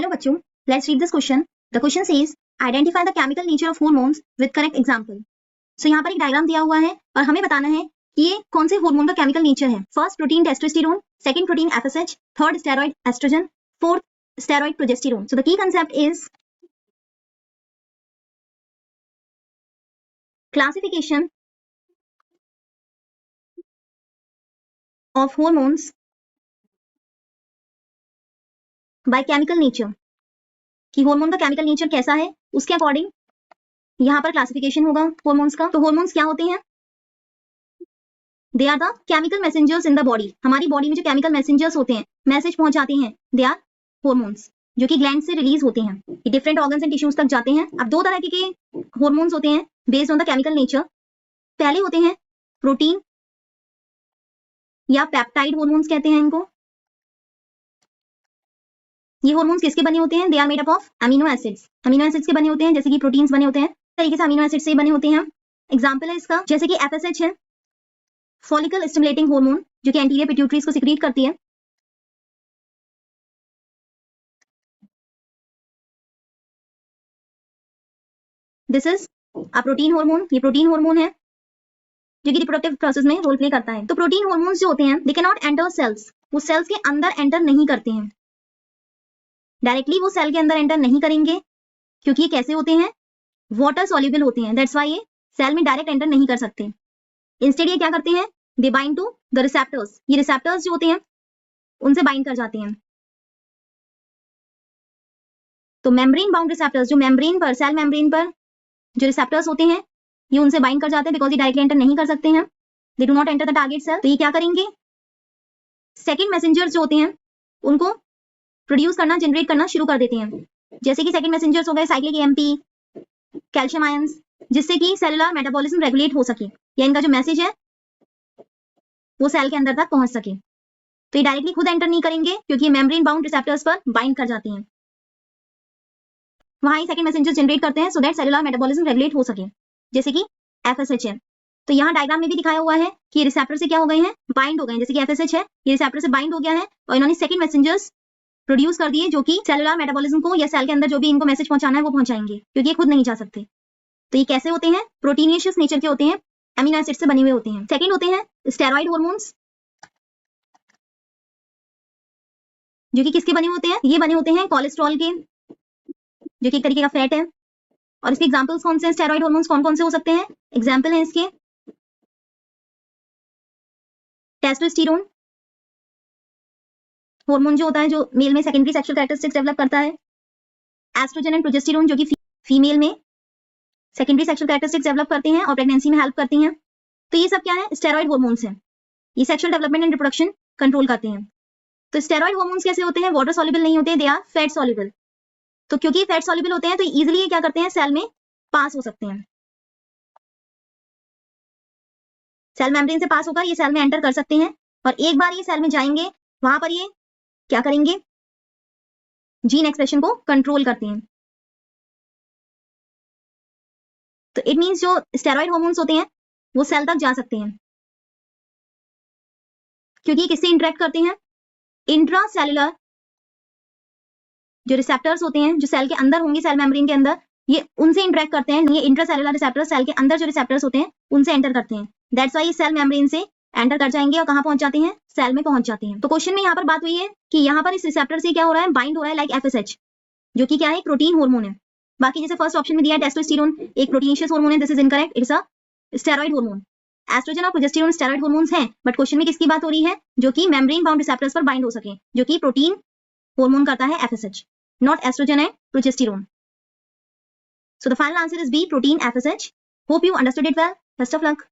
Hello बच्चों, let's read this question. The question says identify the chemical nature of hormones with correct example. So यहाँ पर एक diagram दिया हुआ है और हमें बताना है कि ये कौन से हार्मोन का केमिकल नेचर है. First protein testosterone, second protein FSH, third steroid estrogen, fourth steroid progesterone. So the key concept is classification of hormones by chemical nature. कि हार्मोन का केमिकल नेचर कैसा है उसके अकॉर्डिंग यहाँ पर क्लासिफिकेशन होगा हार्मोन्स का. तो हार्मोन्स क्या होते हैं? They are the chemical messengers in the body. हमारी बॉडी में जो केमिकल मैसेंजर्स होते हैं, मैसेज पहुंचाते हैं, दे आर हार्मोन्स, जो कि ग्लैंड से रिलीज होते हैं, ये डिफरेंट ऑर्गन्स एंड टिश्यूज तक जाते हैं. अब दो तरह के हार्मोन्स होते हैं based on the chemical nature. पहले होते हैं प्रोटीन या पेप्टाइड हार्मोन्स कहते हैं इनको. ये हार्मोन्स किसके बने होते हैं? They are made up of amino acids. Amino acids के बने होते हैं, जैसे कि प्रोटीन्स बने होते हैं, तरीके से अमीनो एसिड से बने होते हैं. एग्जांपल है इसका, जैसे कि एफएसएच है, फॉलिकल स्टिमुलेटिंग हार्मोन, जो कि एंटीरियर पिट्यूटरीज को सिक्रीट करती है. This is a protein hormone. ये प्रोटीन हार्मोन है जो कि रिप्रोडक्टिव प्रोसेस में रोल प्ले करता है. तो प्रोटीन हार्मोन्स जो होते हैं, they can not enter cells. वो सेल्स के अंदर एंटर नहीं करते हैं, डायरेक्टली वो सेल के अंदर एंटर नहीं करेंगे, क्योंकि ये कैसे होते हैं? वाटर सॉल्युबल होते हैं. दैट्स व्हाई ये सेल में डायरेक्ट एंटर नहीं कर सकते. इंस्टेड ये क्या करते हैं? They bind to the receptors. ये रिसेप्टर्स जो होते हैं उनसे बाइंड कर जाते हैं. तो मेम्ब्रेन बाउंड रिसेप्टर्स, जो मेम्ब्रेन पर, सेल मेम्ब्रेन पर जो रिसेप्टर्स होते हैं, ये उनसे बाइंड कर जाते हैं, बिकॉज ये डायरेक्टली एंटर नहीं कर सकते हैं. They do not enter the target cell. तो ये क्या करेंगे? सेकेंड मैसेंजर्स जो होते हैं उनको प्रोड्यूस करना, जनरेट करना शुरू कर देते हैं. जैसे कि सेकंड मैसेंजर्स हो गए साइक्लिक एएमपी, कैल्शियम आयंस, जिससे कि सेलुलर मेटाबॉलिज्म रेगुलेट हो सके, या इनका जो मैसेज है वो सेल के अंदर तक पहुंच सके. तो ये डायरेक्टली खुद एंटर नहीं करेंगे, क्योंकि मेम्ब्रेन बाउंड रिसेप्टर्स पर बाइंड कर जाते हैं. वहां ही सेकंड मैसेंजर्स जनरेट करते हैं so that cellular metabolism regulate हो सके, जैसे कि एफएसएच है. तो यहाँ डायग्राम में भी दिखाया हुआ है कि ये रिसेप्टर से क्या हो गए हैं? बाइंड हो गए हैं. जैसे कि एफएसएच है, ये रिसेप्टर से बाइंड हो गया है और इन्होंने सेकंड मैसेंजर्स प्रोड्यूस कर दिए, जो कि सेलुलर मेटाबॉलिज्म को या सेल के अंदर जो भी इनको मैसेज पहुंचाना है वो पहुंचाएंगे, क्योंकि ये खुद नहीं जा सकते. तो ये कैसे होते हैं? प्रोटीनियस नेचर के होते हैं, अमीनो एसिड से बने हुए होते हैं. सेकंड होते हैं स्टेरॉइड हार्मोन्स, जो कि किसके बने होते हैं? ये बने होते हैं कोलेस्ट्रॉल के, जो कि एक तरीके का फैट है. और इसके एग्जांपल्स कौन से हैं? स्टेरॉइड हार्मोन्स कौन कौन से हो सकते हैं? एग्जांपल है इसके टेस्टोस्टेरोन हार्मोन जो होता है, जो मेल में सेकेंडरी सेक्सुअल कैरेक्टरिस्टिक्स डेवलप करता है. एस्ट्रोजन एंड प्रोजेस्टेरोन, जो कि फीमेल में सेकेंडरी सेक्सुअल कैरेक्टरिस्टिक्स डेवलप करते हैं और प्रेगनेंसी में हेल्प करती हैं. तो ये सब क्या है? स्टेरॉइड हार्मोन्स हैं. ये sexual development and reproduction control करते हैं. तो स्टेरॉइड हार्मोन्स कैसे होते हैं? वाटर सॉल्युबल नहीं होते, दे आर फैट सॉल्युबल. तो क्योंकि फैट सॉल्युबल होते हैं तो इजीली ये क्या करते हैं? सेल में पास हो सकते हैं. सेल मेम्ब्रेन से पास होकर ये सेल में एंटर कर सकते हैं, और एक बार ये सेल में जाएंगे, वहां पर ये क्या करेंगे? जीन एक्सप्रेशन को कंट्रोल करते हैं. तो इट मींस जो स्टेरॉइड हार्मोन्स होते हैं वो सेल तक जा सकते हैं, क्योंकि किससे इंटरेक्ट करते हैं? इंट्रासेलुलर जो रिसेप्टर्स होते हैं, जो सेल के अंदर होंगे, सेल मेम्ब्रेन के अंदर, ये उनसे इंटरेक्ट करते हैं. ये इंट्रासेलुलर रिसेप्टर्स सेल के अंदर जो रिसेप्टर्स होते हैं उनसे एंटर करते हैं. दैट्स व्हाई ये सेल मेम्ब्रेन से एंटर कर जाएंगे और कहां पहुंच जाते हैं? सेल में पहुंच जाते हैं. तो क्वेश्चन में यहाँ पर बात हुई है कि यहाँ पर इस रिसेप्टर से क्या हो रहा है? बाइंड हो रहा है, लाइक एफएसएच, जो कि क्या है? प्रोटीन हार्मोन है. बाकी जैसे फर्स्ट ऑप्शन में दिया है टेस्टोस्टेरोन एक प्रोटीनियस हार्मोन है, this is incorrect, it's a steroid hormone. Estrogen और प्रोजेस्टेरोन स्टेरॉइड हार्मोन्स हैं, बट क्वेश्चन में किसकी बात हो रही है? जो कि मेम्ब्रेन बाउंड रिसेप्टर्स पर बाइंड हो सके, जो कि प्रोटीन हार्मोन करता है FSH, not estrogen and progesterone. So the final answer is B, protein FSH. Hope you understood it well. Best of luck.